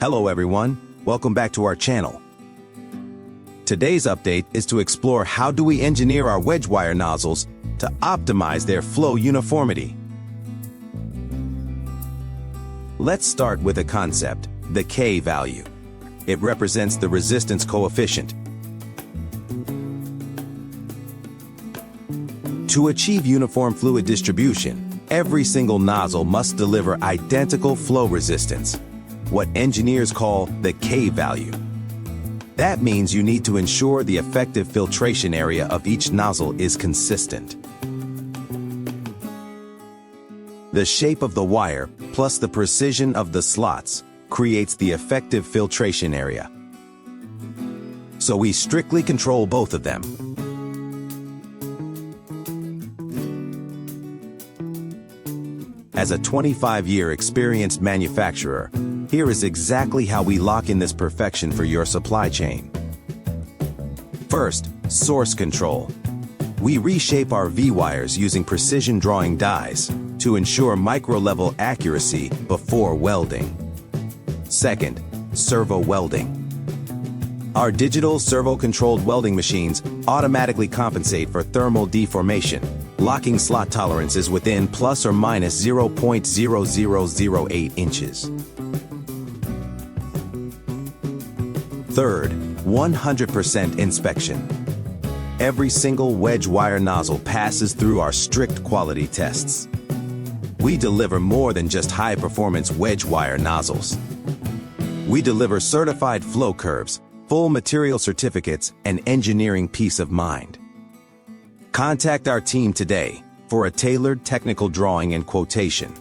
Hello everyone, welcome back to our channel. Today's update is to explore how do we engineer our wedge wire nozzles to optimize their flow uniformity. Let's start with a concept, the K value. It represents the resistance coefficient. To achieve uniform fluid distribution, every single nozzle must deliver identical flow resistance, what engineers call the K value. That means you need to ensure the effective filtration area of each nozzle is consistent. The shape of the wire, plus the precision of the slots, creates the effective filtration area. So we strictly control both of them. As a 25-year experienced manufacturer, here is exactly how we lock in this perfection for your supply chain. First, source control. We reshape our V-wires using precision drawing dies to ensure micro-level accuracy before welding. Second, servo welding. Our digital servo-controlled welding machines automatically compensate for thermal deformation, locking slot tolerances within plus or minus 0.0008 inches. Third, 100% inspection. Every single wedge wire nozzle passes through our strict quality tests. We deliver more than just high-performance wedge wire nozzles. We deliver certified flow curves, full material certificates, and engineering peace of mind. Contact our team today for a tailored technical drawing and quotation.